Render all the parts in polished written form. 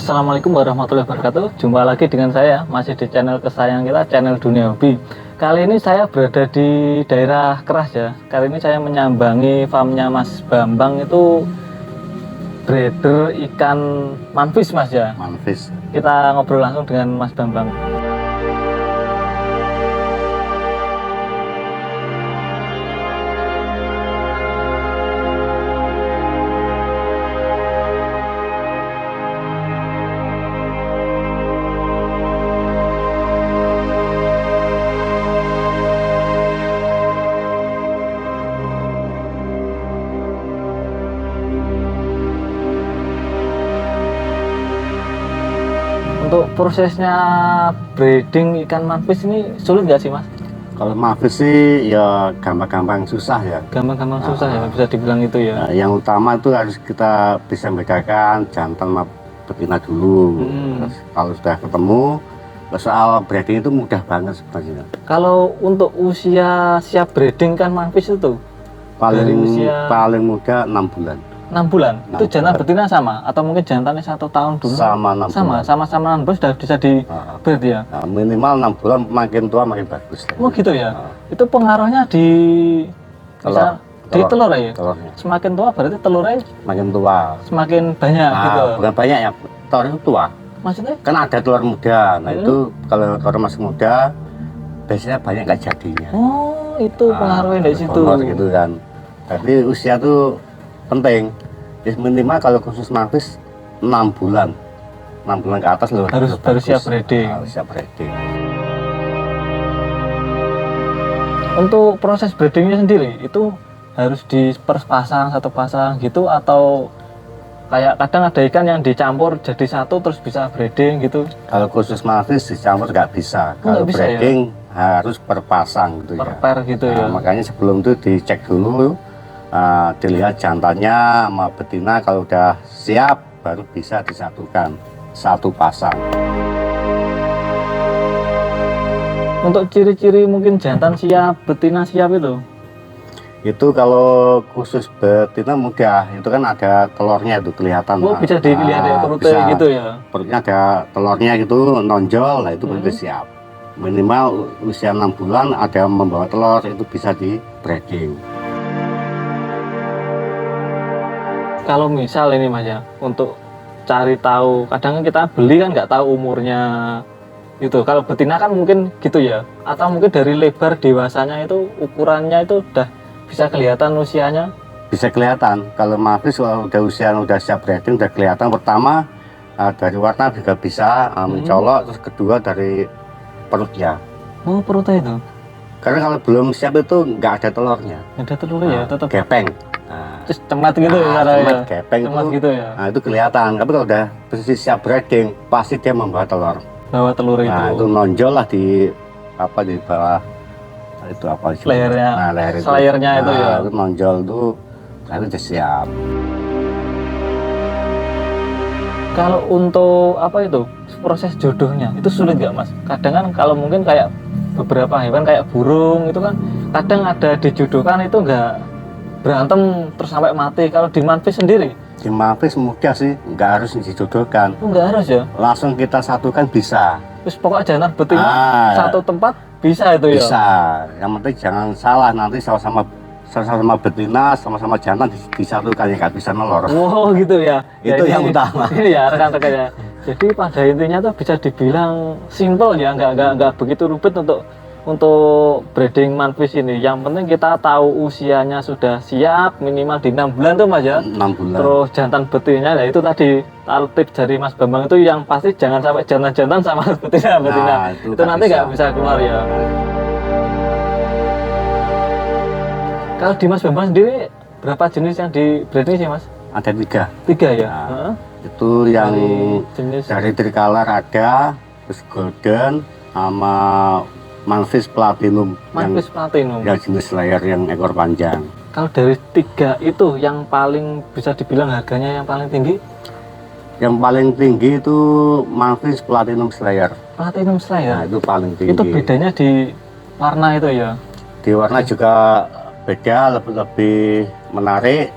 Assalamualaikum warahmatullahi wabarakatuh. Jumpa lagi dengan saya, masih di channel kesayangan kita, channel Dunia Hobi. Kali ini saya berada di daerah Keras ya. Kali ini saya menyambangi farmnya Mas Bambang, itu breeder ikan manfish Mas ya. Manfish. Kita ngobrol langsung dengan Mas Bambang. Untuk prosesnya breeding ikan manfish ini sulit nggak sih Mas? Kalau manfish sih ya gampang-gampang susah ya. Gampang-gampang susah ya, bisa dibilang itu ya. Nah, yang utama itu harus kita bisa membedakan jantan sama betina dulu. Terus kalau sudah ketemu, soal breeding itu mudah banget sebenarnya. Kalau untuk usia siap breeding kan manfish itu Paling muda 6 bulan. 6 bulan. 6 Itu jantan bulan. betina sama atau mungkin jantannya 1 tahun dulu? Sama 6 bulan. Sama 6 bulan sudah bisa di breed ya. Nah, minimal 6 bulan, makin tua makin bagus. Oh gitu ya. Itu pengaruhnya di Telur. di telur ya. Telurnya Semakin tua berarti telurnya makin tua. semakin banyak gitu. Bukan banyak ya, telur itu tua. Maksudnya? Kan ada telur muda. Nah itu kalau telur masih muda biasanya banyak nggak jadinya. Oh, itu pengaruhnya dari situ. Telur gitu kan. Tapi usia tuh penting. Minimal kalau khusus manfish 6 bulan. 6 bulan ke atas loh. Harus siap breeding. Harus siap breeding. Untuk proses breedingnya sendiri itu harus diperpasang satu pasang gitu, atau kayak kadang ada ikan yang dicampur jadi satu terus bisa breeding gitu? Kalau khusus manfish dicampur nggak bisa. Kalau Nggak bisa breeding harus per-pasang gitu Per ya. pair gitu ya. Makanya sebelum itu dicek dulu, dilihat jantannya sama betina, kalau udah siap baru bisa disatukan satu pasang. Untuk ciri-ciri mungkin jantan siap, betina siap Itu kalau khusus betina mudah, itu kan ada telurnya itu kelihatan. Oh, bisa dilihat ya perutnya bisa. gitu ya. Perutnya ada telurnya gitu nonjol, nah itu berarti siap. Minimal usia 6 bulan ada yang membawa telur, itu bisa di breeding. Kalau misal ini Mas ya, untuk cari tahu, kadang kita beli kan nggak tahu umurnya itu. Kalau betina kan mungkin gitu ya, atau mungkin dari lebar dewasanya itu ukurannya itu udah bisa kelihatan usianya. Bisa kelihatan kalau manfish kalau udah siap breeding udah kelihatan. Pertama dari warna juga bisa mencolok, terus kedua dari perutnya. Oh, perutnya itu Karena kalau belum siap itu nggak ada telurnya. ada telurnya ya, tetap Gepeng. terus cemat gitu ya, Cemat gepeng cemat itu, gitu ya. Nah itu kelihatan. Tapi kalau udah posisi siap breeding pasti dia membawa telur. Bawa telur itu. Nah itu nonjol lah di bawah itu apa sih? Lehernya, Nah, leher itu. selayarnya itu ya. Itu nonjol tuh, nah, itu udah siap. Kalau untuk apa itu proses jodohnya itu sulit nggak Mas? Kadang kan kalau mungkin kayak beberapa hewan kayak burung itu kan kadang ada dijodohkan itu nggak berantem terus sampai mati. Kalau di manfish sendiri? Di manfish mudah sih, nggak harus dijodohkan. Oh, nggak harus ya? Langsung kita satukan bisa. Terus pokoknya jantan betina ya. satu tempat bisa itu ya? Bisa. Yang penting jangan salah, nanti sama-sama betina, sama-sama jantan disatukan, ya nggak bisa nelor. Oh gitu ya? Itu Ya, yang utama. Iya rekan-rekan ya. Jadi pada intinya tuh bisa dibilang simple ya, nggak begitu rumit untuk breeding manfish ini. Yang penting kita tahu usianya sudah siap, minimal di 6 bulan tuh Mas ya. 6 bulan. Terus jantan betinanya, nah itu tadi tips dari Mas Bambang itu yang pasti jangan sampai jantan-jantan sama betina. Nah, itu nanti nggak bisa keluar ya. Kalau di Mas Bambang sendiri berapa jenis yang di breeding sih Mas? Ada 3. 3 ya? Nah, itu yang jenis dari tricolor ada, terus golden, sama manfish platinum. manfish platinum. Yang jenis layer yang ekor panjang. Kalau dari 3 itu yang paling bisa dibilang harganya yang paling tinggi? Yang paling tinggi itu manfish platinum slayer. Platinum slayer. Nah, itu paling tinggi. Itu bedanya di warna itu ya? Di warna juga beda, lebih menarik.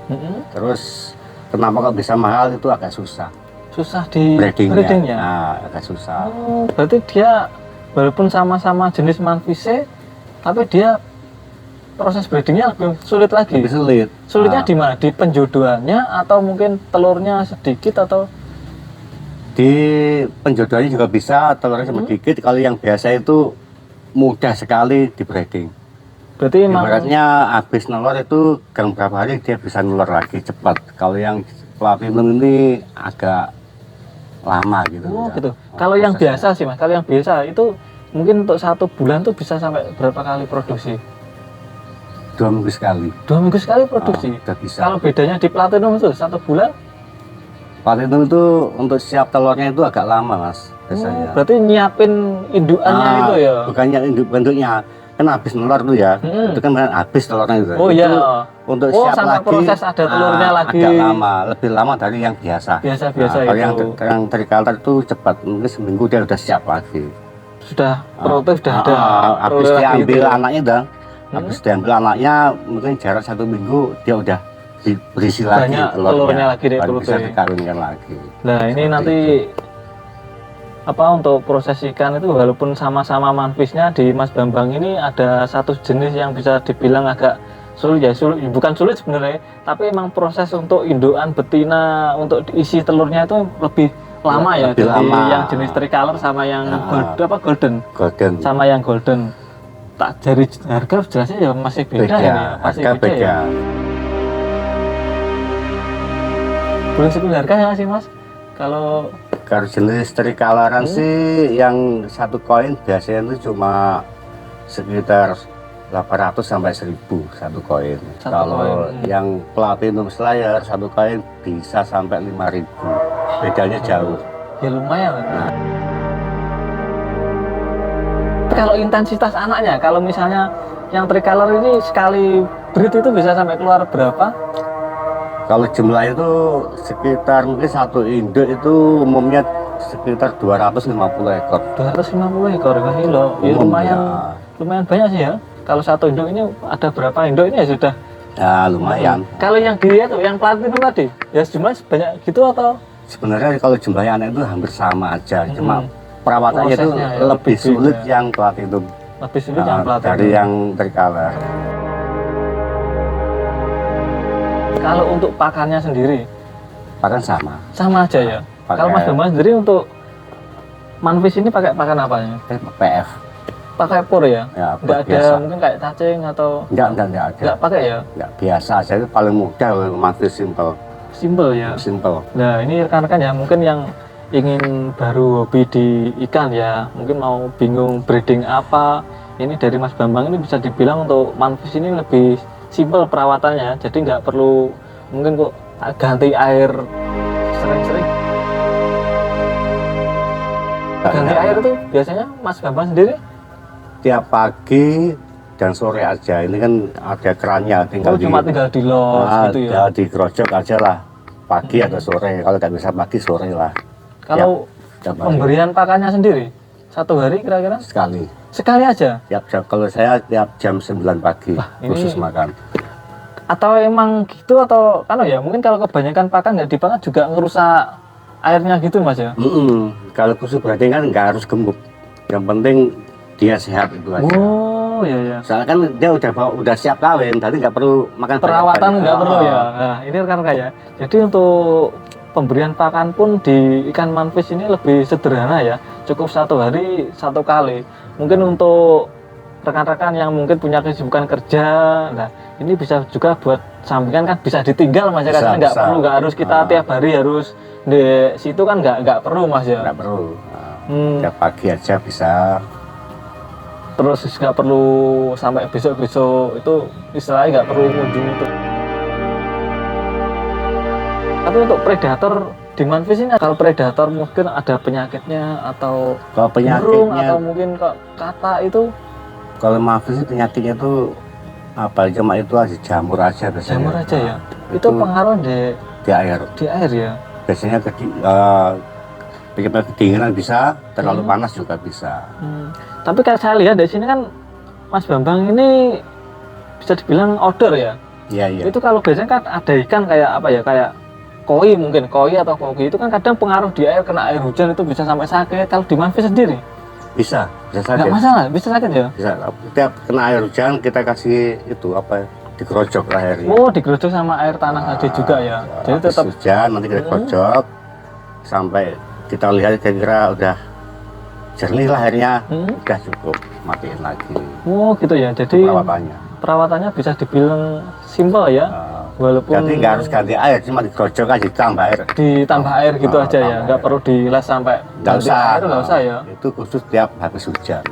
Terus kenapa kok bisa mahal itu agak susah. susah di breedingnya. breedingnya. Nah, agak susah. Oh, berarti dia walaupun sama-sama jenis manfish, tapi dia proses breedingnya lebih sulit lagi. Lebih sulit. Sulitnya di mana? Di penjodohannya atau mungkin telurnya sedikit atau Di penjodohannya juga bisa, telurnya sedikit. Kalau yang biasa itu mudah sekali di breeding. berarti emang Ibaratnya habis nelor itu dalam beberapa hari dia bisa nelor lagi cepat. Kalau yang platinum ini agak lama gitu. oh, ya. gitu. Kalau yang prosesnya. biasa sih Mas, kalau yang biasa itu mungkin untuk 1 bulan tuh bisa sampai berapa kali produksi? 2 minggu sekali. 2 minggu sekali produksi. Udah bisa. Kalau bedanya di platinum itu 1 bulan, Platinum itu untuk siap telurnya itu agak lama mas biasanya. berarti nyiapin indukannya itu ya. Bukannya bentuknya kan habis nelor tuh ya. Hmm. Itu kan habis telurnya itu. Oh Itu iya. untuk Oh, siap sama lagi. proses ada telurnya lagi. Agak lama, lebih lama dari yang biasa. Biasa-biasa Kalau itu. yang tricolor itu cepat, mungkin seminggu dia udah siap lagi. Sudah protes sudah ada. Habis telur lagi diambil gitu ya. anaknya dah. Habis diambil anaknya mungkin jarak 1 minggu dia udah berisi lagi Banyak telurnya lagi deh baru bisa perutnya. dikarunikan lagi. Nah, ini Seperti nanti apa untuk proses ikan itu walaupun sama-sama manfishnya di Mas Bambang ini ada satu jenis yang bisa dibilang agak sulit ya, bukan sulit sebenarnya, tapi emang proses untuk indukan betina untuk isi telurnya itu lebih lama ya, Lebih dari lama. yang jenis tricolor sama yang golden Golden. sama yang golden. Tak dari harga jelasnya ya masih beda, Beda, ini ya, masih harga beda beda. ya. Boleh sebut harganya sih Mas? Kalau Kalau jenis tricoloran sih yang 1 koin biasanya itu cuma sekitar 800 sampai 1000 1 koin. Satu Kalau koin, yang platinum slayer 1 koin bisa sampai 5000. Bedanya jauh. ya lumayan. Kalau intensitas anaknya, kalau misalnya yang tricolor ini sekali breed itu bisa sampai keluar berapa? Kalau jumlah itu sekitar mungkin 1 induk itu umumnya sekitar 250 ekor. 250 ekor kali loh. Ya Umum, lumayan banyak sih ya. Kalau 1 induk ini ada berapa induk ini ya sudah. Ya lumayan. Kalau yang dia tuh yang platinum tadi, ya jumlah sebanyak gitu atau Sebenarnya kalau jumlahnya anak itu hampir sama aja, cuma perawatannya itu prosesnya ya, lebih beda. sulit yang platinum lebih sulit yang platinum? dari yang tricolor. Kalau untuk pakannya sendiri, Pakan sama. sama aja ya. Pakai- Kalau Mas Bambang sendiri untuk manfish ini pakai pakan apanya? PF. Pakai pur ya? Ya, pur Nggak ada biasa. mungkin kayak cacing atau Enggak ada. nggak pakai ya? Enggak, biasa aja itu paling mudah mantis simple. Simple ya. Simple. Nah ini rekan-rekan ya mungkin yang ingin baru hobi di ikan ya, mungkin mau bingung breeding apa, ini dari Mas Bambang ini bisa dibilang untuk manfish ini lebih simple perawatannya, jadi nggak perlu mungkin kok ganti air sering-sering. Ganti air itu biasanya Mas Bambang sendiri? Tiap pagi dan sore aja. Ini kan ada kerannya, tinggal Oh, cuma tinggal di los gitu ya. digerojok aja lah. Pagi atau sore. Kalau nggak bisa pagi sore lah. Kalau Tiap hari. pemberian pakannya sendiri 1 hari kira-kira Sekali. sekali aja? Tiap jam. Kalau saya tiap jam 9 pagi ini- khusus makan. Atau emang gitu atau kan ya mungkin kalau kebanyakan pakan nggak dipakan juga ngerusak airnya gitu Mas ya? Kalau khusus berarti kan nggak harus gemuk. Yang penting dia sehat itu aja. Oh iya ya. Soalnya kan dia udah siap kawin, tadi nggak perlu makan Perawatan banyak-banyak. nggak perlu ya. Oh. Nah ini rekan ya. Jadi untuk pemberian pakan pun di ikan manfish ini lebih sederhana ya. Cukup 1 hari 1 kali. Mungkin untuk rekan-rekan yang mungkin punya kesibukan kerja, nah ini bisa juga buat sampingan kan bisa ditinggal Mas ya, Bisa, karena nggak bisa. perlu nggak harus kita tiap hari harus di situ kan nggak perlu Mas ya. Nggak perlu. Hmm. Tiap pagi aja bisa. Terus nggak perlu sampai besok-besok itu istilahnya nggak perlu ngunjung itu. Tapi untuk predator di manfish ini kalau predator mungkin ada penyakitnya atau Kalau burung penyakitnya, atau mungkin kok kata itu kalau manfish penyakitnya itu apa? Cuma itu aja jamur aja biasanya. jamur aja ya. Nah, Itu pengaruh di air. di air ya. Biasanya kedinginan bisa, terlalu panas juga bisa. Tapi kalau saya lihat di sini kan Mas Bambang ini bisa dibilang outdoor ya. Iya. Itu kalau biasanya kan ada ikan kayak apa ya, kayak koi mungkin, koi atau koki itu kan kadang pengaruh di air, kena air hujan itu bisa sampai sakit. Kalau di manvis sendiri bisa nggak sakit. masalah, bisa sakit ya? Bisa. Tiap kena air hujan kita kasih itu apa? Digerojok airnya. Oh, digeruduk sama air tanah tadi juga ya. Jadi Habis tetap hujan nanti kita gerojok sampai kita lihat kira-kira udah jernih lah airnya, udah cukup, matiin lagi. Oh gitu ya. Jadi perawatannya bisa dibilang simpel ya. Walaupun jadi nggak harus ganti air, cuma digerojok aja ditambah air. Ditambah air gitu aja ya, nggak perlu dilas sampai nggak usah. air, nggak usah ya. Itu khusus tiap habis hujan.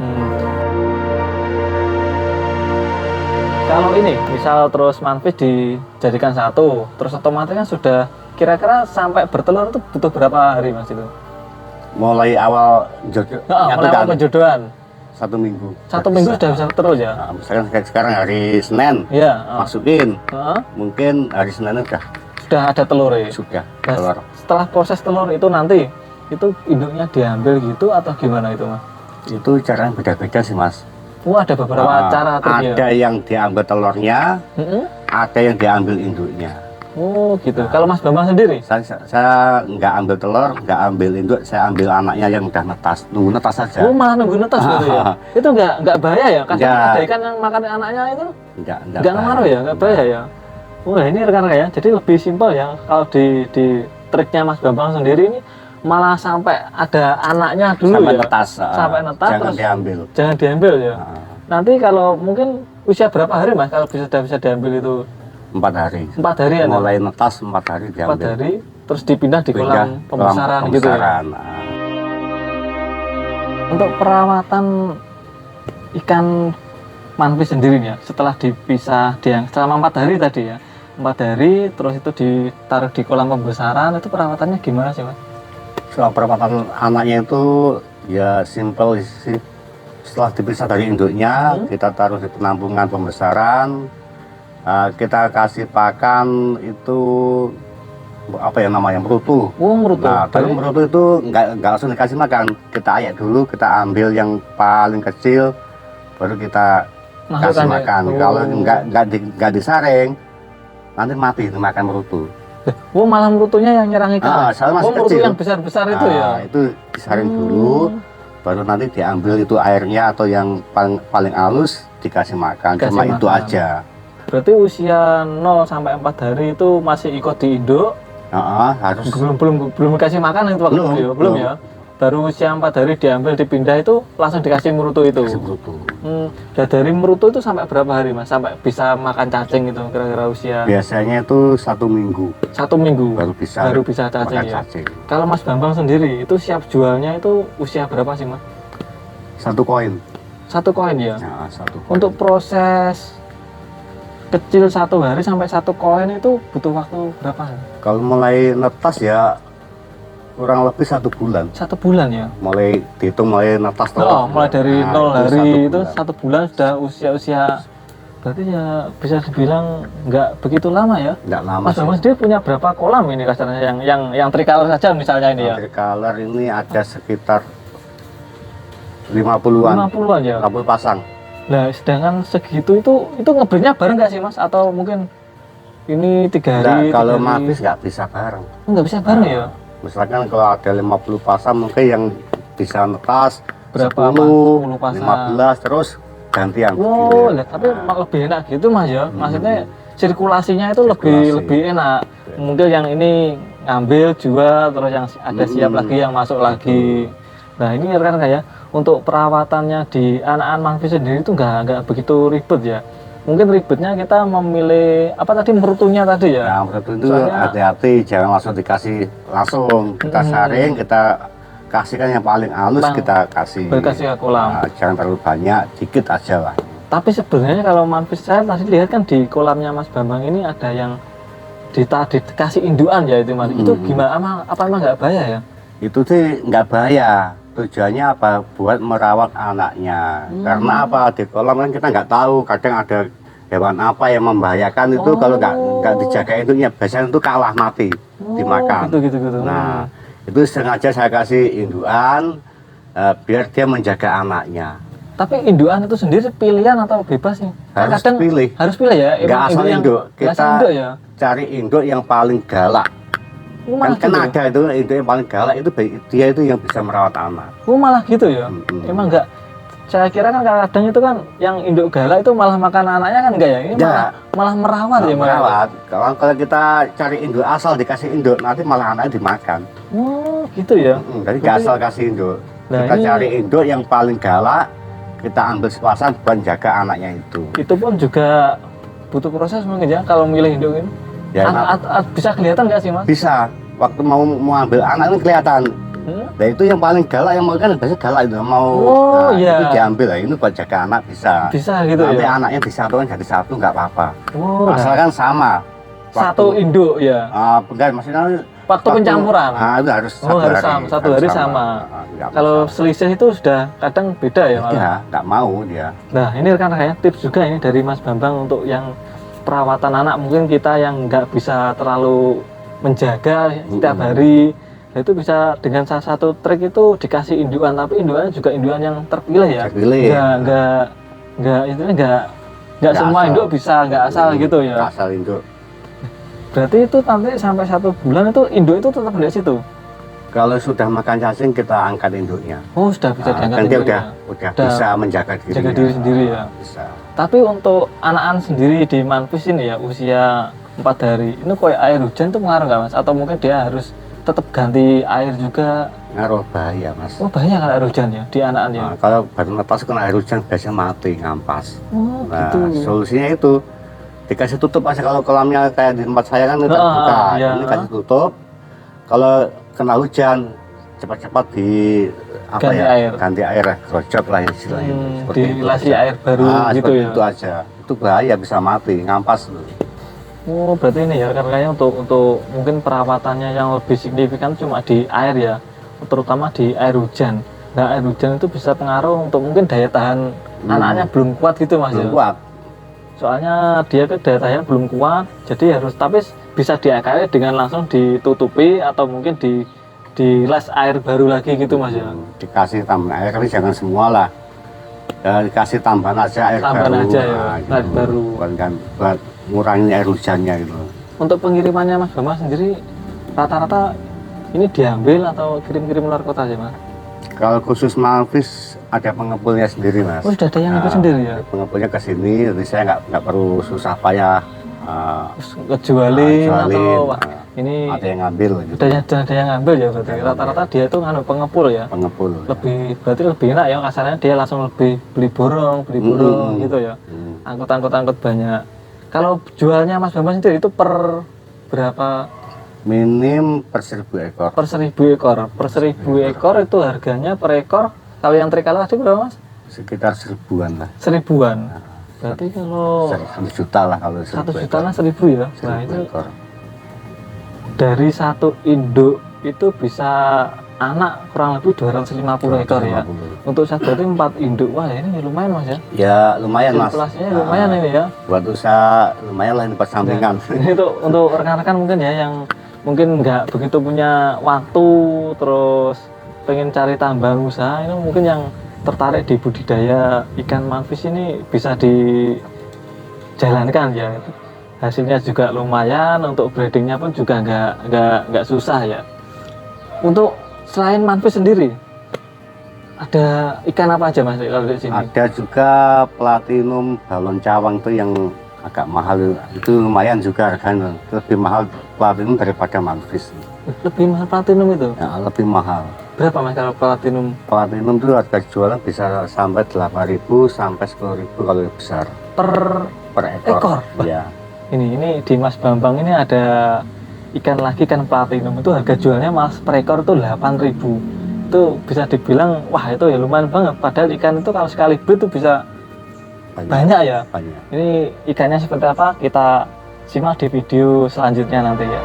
Kalau ini misal terus manvis dijadikan satu, terus otomatis kan sudah kira-kira sampai bertelur itu butuh berapa hari Mas itu? Mulai awal jodoh, mulai awal penjodohan. 1 minggu. 1 minggu sudah bisa bertelur ya? Nah, misalkan sekarang hari Senin, masukin, mungkin hari Senin sudah ada telur ya? Sudah. Nah, telur. Setelah proses telur itu nanti, itu induknya diambil gitu atau gimana itu Mas? Itu caranya beda-beda sih Mas. Ada beberapa cara triknya. Ada yang diambil telurnya, ada yang diambil induknya. Oh gitu. Kalau Mas Bambang sendiri? Saya nggak ambil telur, nggak ambil induk, saya ambil anaknya yang udah netas, nunggu netas saja. Oh malah nunggu netas gitu ya? Itu nggak bahaya ya? Kadang ada ikan yang makan anaknya itu nggak ngaruh ya? Nggak bahaya ya? Wah ini rekan-rekan ya, jadi lebih simpel ya. Kalau di triknya Mas Bambang sendiri ini malah sampai ada anaknya dulu sampai ya? Netas, sampai netas, jangan diambil. Jangan diambil ya? Nanti kalau mungkin usia berapa hari Mas kalau bisa diambil itu? 4 hari. 4 hari ya? Mulai netas 4 hari diambil. 4 hari, terus dipindah di kolam pembesaran gitu ya? Untuk perawatan ikan manvis sendiri ya, setelah dipisah selama 4 hari tadi ya, 4 hari terus itu ditaruh di kolam pembesaran, itu perawatannya gimana sih Mas? Soal perawatan anaknya itu ya simpel sih. Setelah dipisah dari induknya, kita taruh di penampungan pembesaran. Kita kasih pakan itu apa yang namanya merutu. Merutu. Nah, tapi merutu itu nggak langsung dikasih makan. Kita ayak dulu, kita ambil yang paling kecil, baru kita kasih makan. Kalau nggak disaring, nanti mati dimakan merutu. Malah merutunya yang nyerang ikan. Merutu yang besar-besar itu ya. Itu disaring dulu, baru nanti diambil itu airnya atau yang paling halus dikasih makan. Cuma itu aja. Berarti usia 0 sampai 4 hari itu masih ikut di induk. Harus. Belum dikasih makan itu waktu itu ya? Belum ya? Baru usia 4 hari diambil, dipindah itu langsung dikasih merutu itu. Dan dari merutu itu sampai berapa hari Mas? Sampai bisa makan cacing itu kira-kira usia? Biasanya itu 1 minggu. 1 minggu? Baru bisa cacing ya? Kalau Mas Bambang sendiri itu siap jualnya itu usia berapa sih Mas? 1 koin. 1 koin ya? 1 koin. Untuk proses kecil 1 hari sampai 1 koin itu butuh waktu berapa? Kalau mulai netas ya kurang lebih 1 bulan. 1 bulan ya? Mulai dihitung mulai netas telur. Mulai dari 0 hari itu 1 bulan sudah usia berarti ya bisa dibilang nggak begitu lama ya? Nggak lama. Mas Bambang sendiri punya berapa kolam ini kasarnya yang tricolor saja misalnya ini ya? Tricolor ini ada sekitar 50-an. 50-an ya? 50 pasang. Nah, sedangkan segitu itu ngebreednya bareng nggak sih Mas? Atau mungkin ini 3 hari? Kalau manvis nggak bisa bareng. Nggak bisa bareng ya? Misalkan kalau ada 50 pasang mungkin yang bisa netas berapa 10 pasang? 15 terus gantian. Tapi lebih enak gitu Mas ya? Maksudnya sirkulasinya itu lebih enak. Mungkin yang ini ngambil jual terus yang ada siap lagi yang masuk lagi. Nah ini kan kayak untuk perawatannya di anak-anak manvis sendiri itu nggak begitu ribet ya. Mungkin ribetnya kita memilih apa tadi merutunya tadi ya. Nah, merutu itu hati-hati jangan langsung dikasih langsung. Kita saring, kita kasihkan yang paling halus kita kasih. Kasih ke kolam. Nah, jangan terlalu banyak, dikit aja lah. Tapi sebenarnya kalau manvis saya tadi lihat kan di kolamnya Mas Bambang ini ada yang dikasih induan ya itu Mas. Itu gimana? Apa emang nggak bahaya ya? Itu sih nggak bahaya. Tujuannya apa? Buat merawat anaknya. Karena apa? Di kolam kan kita nggak tahu. Kadang ada hewan apa yang membahayakan itu kalau nggak dijaga induknya biasanya itu kalah mati dimakan. Gitu. Nah itu sengaja saya kasih induan biar dia menjaga anaknya. Tapi induan itu sendiri pilihan atau bebas sih? Harus pilih. Harus pilih ya? Nggak asal induk. Kita cari induk yang paling galak. Oh, malah Kan gitu. ada itu yang paling galak itu dia itu yang bisa merawat anak. Oh, malah gitu ya. Mm-mm. Emang enggak, saya kira kan kadang itu kan yang induk galak itu malah makan anaknya kan enggak ya? Ini Enggak. malah merawat ya, Mas? Merawat. Kalau kita cari induk asal dikasih induk nanti malah anaknya dimakan. Oh, gitu ya. Jadi nggak asal kasih induk. Nah, Kita ini- cari induk yang paling galak, kita ambil kekuasaan buat jaga anaknya itu. Itu pun juga butuh proses mungkin ya kalau milih induk ini. Ya, Bisa kelihatan nggak sih, Mas? bisa. Waktu mau ambil anak ini kelihatan. Hmm? Nah itu yang paling galak yang mau kan biasanya galak itu mau Oh, iya. itu diambil lah ini buat jaga anak bisa. Bisa gitu Nanti ya. anaknya disatukan jadi satu nggak apa-apa. Oh, nah, Asalkan sama. satu induk ya. Enggak maksudnya Waktu pencampuran. itu harus Oh, harus sama, satu hari sama. Nggak Kalau bisa. selisih itu sudah kadang beda ya malah. Iya, nggak mau dia. Nah, ini rekan-rekan tips juga ini dari Mas Bambang untuk yang perawatan anak, mungkin kita yang nggak bisa terlalu menjaga setiap hari. Nah, itu bisa dengan salah satu trik itu dikasih indukan, tapi indukannya juga indukan yang terpilih ya. Terpilih. Nggak itu nggak semua asal. induk bisa, nggak asal gitu ya. Asal induk. Berarti itu nanti sampai 1 bulan itu induk itu tetap di situ. Kalau sudah makan cacing kita angkat induknya. Oh, sudah bisa diangkat Kan dia induknya. udah bisa menjaga diri. Jaga diri sendiri ya. Bisa. Tapi untuk anak-anak sendiri di Manfis ini ya usia 4 hari, ini kayak air hujan tuh pengaruh nggak Mas? Atau mungkin dia harus tetap ganti air juga? Ngaruh bahaya mas. Oh, bahaya kalau air hujan ya di anak-anak ya. Nah, kalau baru netas kena air hujan biasanya mati ngampas. Oh, Nah gitu. solusinya itu dikasih tutup aja. Kalau kolamnya kayak di tempat saya kan itu terbuka, iya. ini kasih tutup. Kalau kena hujan cepat-cepat di Ganti air. ganti air, rojok lah istilahnya. Seperti itu Dilasi aja. air baru gitu seperti ya. itu aja. Itu bahaya bisa mati ngampas. Oh, berarti ini ya kayaknya untuk mungkin perawatannya yang lebih signifikan cuma di air ya, terutama di air hujan. Nah, air hujan itu bisa pengaruh untuk mungkin daya tahan anaknya belum kuat gitu Mas Belum ya. kuat. Soalnya dia ke daya tahan belum kuat, jadi harus tapi bisa diakali dengan langsung ditutupi atau mungkin dilas air baru lagi gitu Mas ya. Dikasih tambahan air tapi jangan semua lah. Ya, dikasih tambahan aja air Tambahan baru. aja ya, gitu. air baru. Buat ngurangin air hujannya gitu. Untuk pengirimannya Mas Bambang sendiri rata-rata ini diambil atau kirim-kirim luar kota aja Mas? Kalau khusus Manfis ada pengepulnya sendiri mas. Oh, sudah ada yang ikut sendiri ya? Pengepulnya ke sini, jadi saya nggak perlu susah payah. Terus ngejualin atau jualin, ini ada yang ngambil gitu. ada yang ngambil ya berarti rata-rata dia itu nganu pengepul ya, Pengepul. berarti lebih enak ya kasarnya, dia langsung lebih beli borong gitu ya, angkut banyak. Kalau jualnya Mas Bambang sendiri itu per berapa? Minim per 1000 ekor. Per 1000 ekor. Per 1000 ekor itu harganya per ekor kalau yang trikala tadi berapa Mas? Sekitar 1000-an lah. 1000-an. Berarti kalau 1 juta lah kalau 1 1000 juta lah 1000 ya. Nah 1000 itu ekor. dari satu induk itu bisa anak kurang lebih 250 ekor ya. 250. Untuk saya berarti 4 induk. Wah, ini lumayan Mas ya. Ya lumayan mas. Sirkulasinya lumayan ini ya. Buat usaha lumayan lah ini buat sampingan. Ini untuk rekan-rekan mungkin ya yang mungkin nggak begitu punya waktu terus pengen cari tambahan usaha, ini mungkin yang tertarik di budidaya ikan manfish ini bisa dijalankan ya. Hasilnya juga lumayan, untuk breedingnya pun juga nggak susah ya. Untuk selain manfish sendiri ada ikan apa aja Mas kalau di sini? Ada juga platinum balon cawang tuh yang agak mahal, itu lumayan juga harganya, lebih mahal platinum daripada manfish. Lebih mahal platinum itu? Ya, lebih mahal. Berapa Mas kalau platinum? Platinum itu harga jualan bisa sampai 8.000 sampai 10.000 kalau besar Per ekor. ekor? Ya. Ini di Mas Bambang ini ada ikan lagi, ikan platinum itu harga jualnya mas per ekor itu 8.000. Itu bisa dibilang wah itu ya lumayan banget, padahal ikan itu kalau sekali breed itu bisa banyak ya. Banyak. Ini ikannya seperti apa kita simak di video selanjutnya nanti ya.